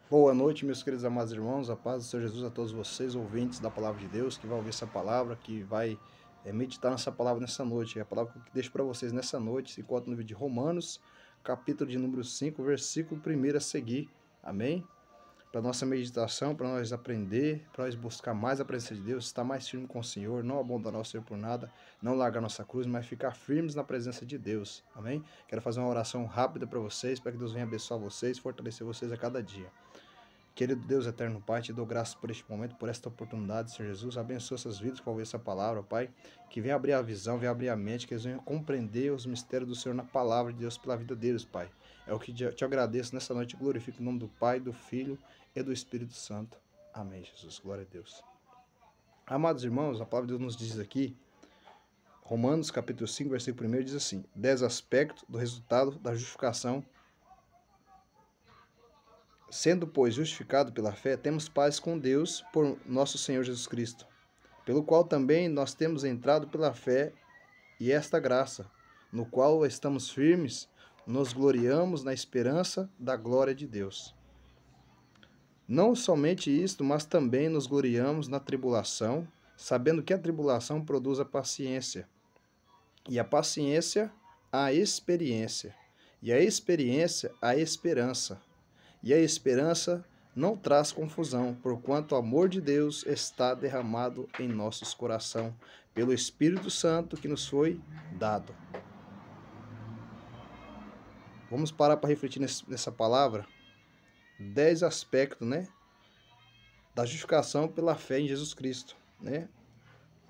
Boa noite, meus queridos amados irmãos, a paz do Senhor Jesus a todos vocês, ouvintes da Palavra de Deus, que vai ouvir essa palavra, que vai meditar nessa palavra nessa noite. É a palavra que deixo para vocês nessa noite se encontra no livro de Romanos, capítulo de número 5, versículo 1 a seguir. Amém? Para nossa meditação, para nós aprender, para nós buscar mais a presença de Deus, estar mais firme com o Senhor, não abandonar o Senhor por nada, não largar nossa cruz, mas ficar firmes na presença de Deus. Amém? Quero fazer uma oração rápida para vocês, para que Deus venha abençoar vocês, fortalecer vocês a cada dia. Querido Deus eterno Pai, te dou graças por este momento, por esta oportunidade, Senhor Jesus. Abençoa essas vidas que vão ouvir essa palavra, Pai. Que venha abrir a visão, venha abrir a mente, que eles venham compreender os mistérios do Senhor na palavra de Deus pela vida deles, Pai. É o que te agradeço nessa noite. Glorifico o nome do Pai, do Filho e do Espírito Santo. Amém, Jesus. Glória a Deus. Amados irmãos, a palavra de Deus nos diz aqui, Romanos capítulo 5, versículo 1, diz assim: 10 aspectos do resultado da justificação. Sendo, pois, justificado pela fé, temos paz com Deus por nosso Senhor Jesus Cristo, pelo qual também nós temos entrado pela fé e esta graça, no qual estamos firmes, nos gloriamos na esperança da glória de Deus. Não somente isto, mas também nos gloriamos na tribulação, sabendo que a tribulação produz a paciência, e a paciência a experiência, e a experiência a esperança. E a esperança não traz confusão, porquanto o amor de Deus está derramado em nossos corações, pelo Espírito Santo que nos foi dado. Vamos parar para refletir nessa palavra. 10 aspectos, né, da justificação pela fé em Jesus Cristo, né?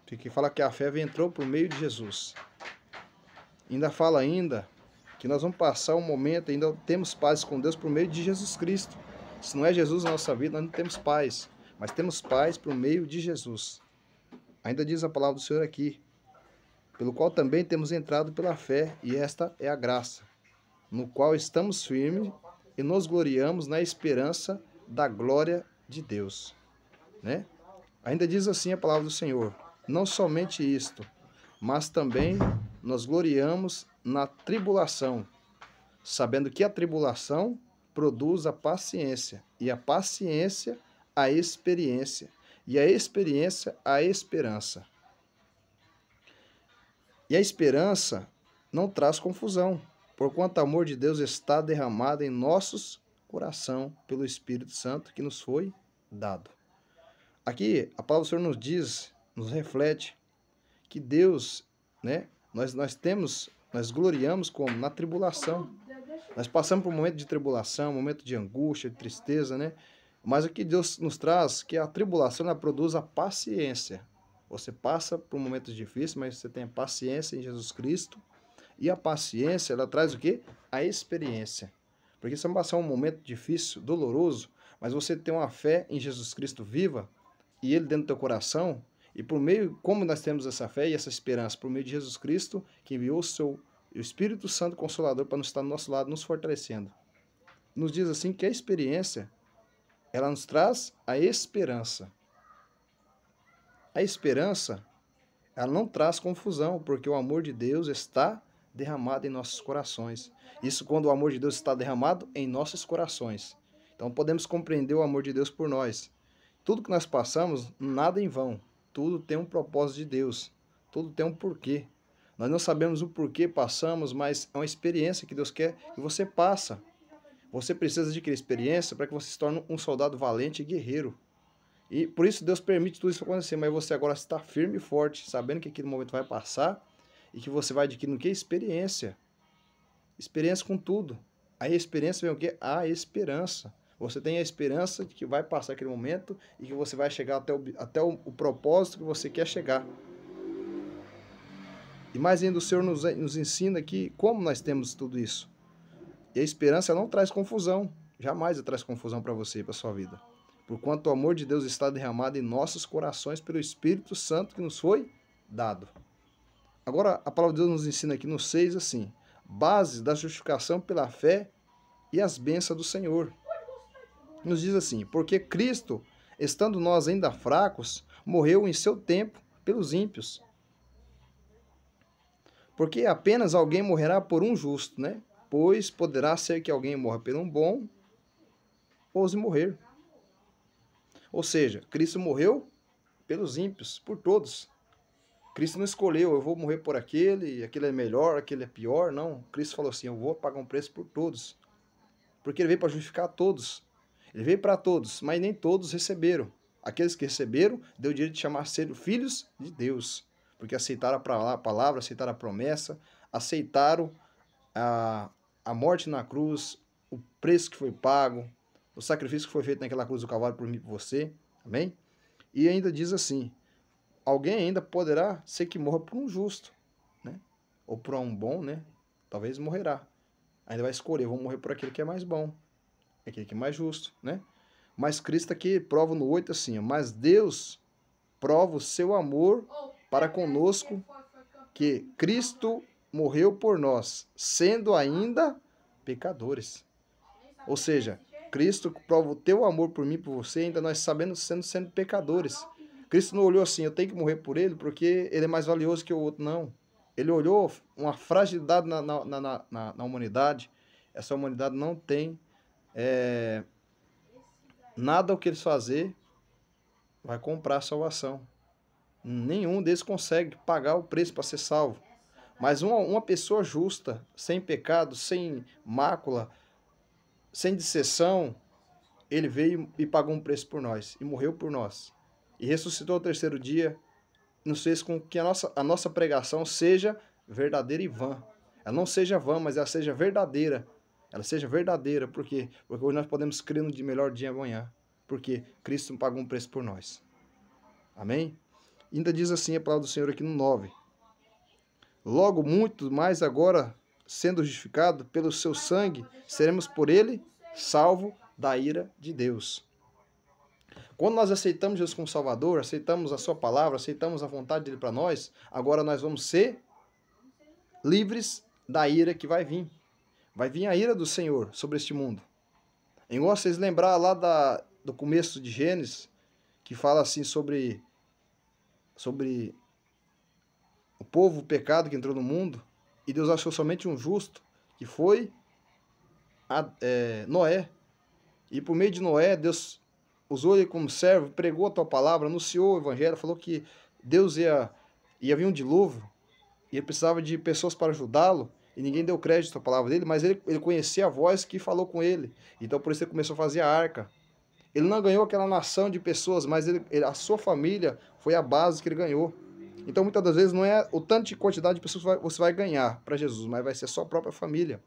Que fala que a fé entrou por meio de Jesus. Ainda fala que nós vamos passar um momento, ainda temos paz com Deus por meio de Jesus Cristo. Se não é Jesus na nossa vida, nós não temos paz, mas temos paz por meio de Jesus. Ainda diz a palavra do Senhor aqui, pelo qual também temos entrado pela fé, e esta é a graça, no qual estamos firmes e nos gloriamos na esperança da glória de Deus, né? Ainda diz assim a palavra do Senhor: não somente isto, mas também nos gloriamos na tribulação, sabendo que a tribulação produz a paciência, e a paciência a experiência, e a experiência a esperança. E a esperança não traz confusão, porquanto o amor de Deus está derramado em nossos corações pelo Espírito Santo que nos foi dado. Aqui a palavra do Senhor nos diz, nos reflete que Deus, né, nós gloriamos como na tribulação. Nós passamos por um momento de tribulação, um momento de angústia, de tristeza, né? Mas aqui Deus nos traz que a tribulação ela produz a paciência. Você passa por momentos difíceis, mas você tem a paciência em Jesus Cristo. E a paciência, ela traz o quê? A experiência. Porque você vai passar um momento difícil, doloroso, mas você tem uma fé em Jesus Cristo viva, e Ele dentro do teu coração, e por meio, como nós temos essa fé e essa esperança, por meio de Jesus Cristo, que enviou o Espírito Santo Consolador para nos estar do nosso lado, nos fortalecendo. Nos diz assim que a experiência, ela nos traz a esperança. A esperança, ela não traz confusão, porque o amor de Deus está derramado em nossos corações. Isso quando o amor de Deus está derramado em nossos corações. Então podemos compreender o amor de Deus por nós. Tudo que nós passamos, nada em vão. Tudo tem um propósito de Deus. Tudo tem um porquê. Nós não sabemos o porquê passamos, mas é uma experiência que Deus quer que você passa. Você precisa adquirir experiência para que você se torne um soldado valente e guerreiro. E por isso Deus permite tudo isso acontecer, mas você agora está firme e forte, sabendo que aquele momento vai passar e que você vai adquirindo o quê? Experiência. Experiência com tudo. A experiência vem o quê? A esperança. Você tem a esperança de que vai passar aquele momento e que você vai chegar até o propósito que você quer chegar. E mais ainda o Senhor nos ensina aqui como nós temos tudo isso. E a esperança não traz confusão. Jamais traz confusão para você e para a sua vida. Porquanto o amor de Deus está derramado em nossos corações pelo Espírito Santo que nos foi dado. Agora, a palavra de Deus nos ensina aqui no 6 assim: bases da justificação pela fé e as bênçãos do Senhor. Nos diz assim: porque Cristo, estando nós ainda fracos, morreu em seu tempo pelos ímpios. Porque apenas alguém morrerá por um justo, né? Pois poderá ser que alguém morra por um bom ouse morrer. Ou seja, Cristo morreu pelos ímpios, por todos. Cristo não escolheu, eu vou morrer por aquele é melhor, aquele é pior. Não, Cristo falou assim, eu vou pagar um preço por todos. Porque ele veio para justificar todos. Ele veio para todos, mas nem todos receberam. Aqueles que receberam, deu o direito de chamar ser filhos de Deus. Porque aceitaram a palavra, aceitaram a promessa, aceitaram a morte na cruz, o preço que foi pago, o sacrifício que foi feito naquela cruz do Calvário por mim e por você. Amém? E ainda diz assim, alguém ainda poderá ser que morra por um justo, né? Ou por um bom, né? Talvez morrerá. Ainda vai escolher, vou morrer por aquele que é mais bom, aquele que é mais justo, né? Mas Cristo aqui prova no 8 assim, ó, mas Deus prova o seu amor para conosco, que Cristo morreu por nós, sendo ainda pecadores. Ou seja, Cristo prova o teu amor por mim e por você, ainda nós sabendo sendo pecadores. Cristo não olhou assim, eu tenho que morrer por ele porque ele é mais valioso que o outro, não. Ele olhou uma fragilidade na humanidade. Essa humanidade não tem nada o que eles fazer vai comprar a salvação. Nenhum deles consegue pagar o preço para ser salvo. Mas uma pessoa justa, sem pecado, sem mácula, sem dissensão, ele veio e pagou um preço por nós, e morreu por nós. E ressuscitou ao terceiro dia, nos fez com que a nossa pregação seja verdadeira e vã. Ela não seja vã, mas ela seja verdadeira. Ela seja verdadeira, por quê? Porque hoje nós podemos crer no melhor dia amanhã. Porque Cristo pagou um preço por nós. Amém? Ainda diz assim a palavra do Senhor aqui no 9. Logo, muito mais agora, sendo justificado pelo seu sangue, seremos por ele salvo da ira de Deus. Quando nós aceitamos Jesus como Salvador, aceitamos a sua palavra, aceitamos a vontade dele para nós, agora nós vamos ser livres da ira que vai vir. Vai vir a ira do Senhor sobre este mundo. Igual vocês lembrar lá do começo de Gênesis, que fala assim sobre o povo, o pecado que entrou no mundo, e Deus achou somente um justo, que foi Noé. E por meio de Noé, Deus usou ele como servo, pregou a tua palavra, anunciou o evangelho, falou que Deus ia vir um dilúvio, e ele precisava de pessoas para ajudá-lo, e ninguém deu crédito à palavra dele, mas ele conhecia a voz que falou com ele. Então por isso ele começou a fazer a arca. Ele não ganhou aquela nação de pessoas, mas a sua família foi a base que ele ganhou. Então muitas das vezes não é o tanto de quantidade de pessoas que você vai ganhar para Jesus, mas vai ser a sua própria família.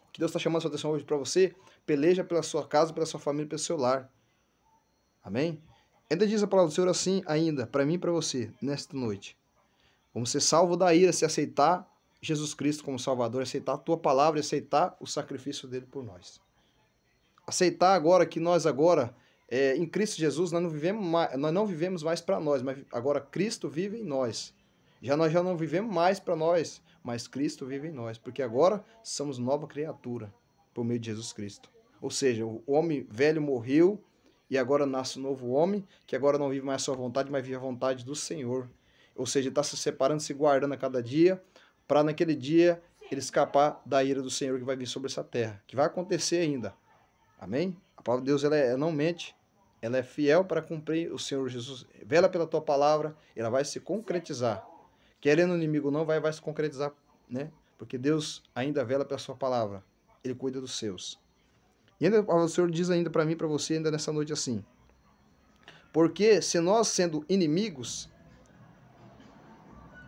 O que Deus está chamando a sua atenção hoje para você, peleja pela sua casa, pela sua família, pelo seu lar. Amém? Ainda diz a palavra do Senhor assim, ainda, para mim e para você, nesta noite. Vamos ser salvos da ira se aceitar Jesus Cristo como Salvador, aceitar a tua palavra e aceitar o sacrifício dele por nós. Aceitar agora que nós em Cristo Jesus, nós não vivemos mais para nós, mas agora Cristo vive em nós. Nós já não vivemos mais para nós, mas Cristo vive em nós, porque agora somos nova criatura por meio de Jesus Cristo. Ou seja, o homem velho morreu e agora nasce um novo homem, que agora não vive mais a sua vontade, mas vive a vontade do Senhor. Ou seja, está se separando, se guardando a cada dia, para naquele dia ele escapar da ira do Senhor que vai vir sobre essa terra, que vai acontecer ainda. Amém? A palavra de Deus ela não mente, ela é fiel para cumprir. O Senhor Jesus vela pela tua palavra, ela vai se concretizar. Querendo o inimigo não, vai se concretizar, né? Porque Deus ainda vela pela sua palavra, ele cuida dos seus. E ainda o Senhor diz ainda para mim e para você, ainda nessa noite assim, porque se nós sendo inimigos,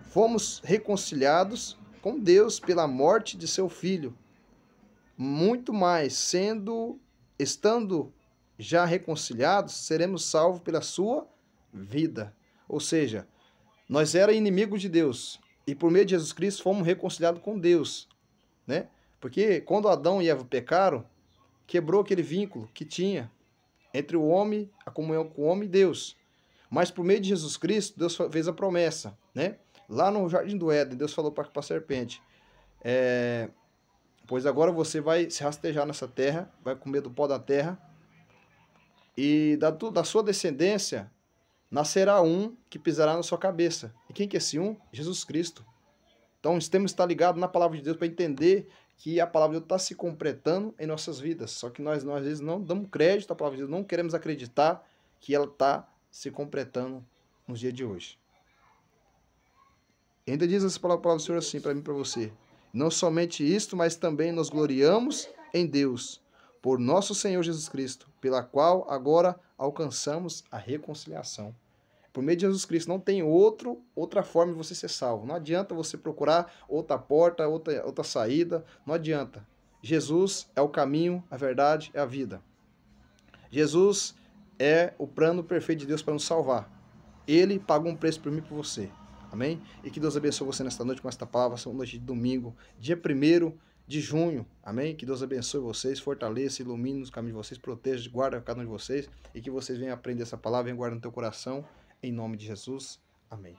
fomos reconciliados com Deus pela morte de seu Filho, muito mais, estando já reconciliados, seremos salvos pela sua vida. Ou seja, nós éramos inimigos de Deus, e por meio de Jesus Cristo fomos reconciliados com Deus, né? Porque quando Adão e Eva pecaram, quebrou aquele vínculo que tinha entre o homem, a comunhão com o homem e Deus. Mas por meio de Jesus Cristo, Deus fez a promessa, né? Lá no Jardim do Éden, Deus falou para a serpente, pois agora você vai se rastejar nessa terra, vai comer do pó da terra, e da sua descendência nascerá um que pisará na sua cabeça. E quem que é esse um? Jesus Cristo. Então temos que estar ligados na palavra de Deus para entender que a palavra de Deus está se completando em nossas vidas. Só que nós às vezes não damos crédito à palavra de Deus, não queremos acreditar que ela está se completando nos dias de hoje. E ainda diz essa palavra do Senhor assim para mim e para você. Não somente isto, mas também nos gloriamos em Deus, por nosso Senhor Jesus Cristo, pela qual agora alcançamos a reconciliação. Por meio de Jesus Cristo, não tem outra forma de você ser salvo. Não adianta você procurar outra porta, outra saída. Não adianta. Jesus é o caminho, a verdade, é a vida. Jesus é o plano perfeito de Deus para nos salvar. Ele pagou um preço por mim e por você. Amém? E que Deus abençoe você nesta noite com esta palavra, essa noite de domingo, dia 1º de junho. Amém? Que Deus abençoe vocês, fortaleça, ilumine nos caminhos de vocês, proteja, guarda cada um de vocês e que vocês venham aprender essa palavra, venham guardar no teu coração. Em nome de Jesus. Amém.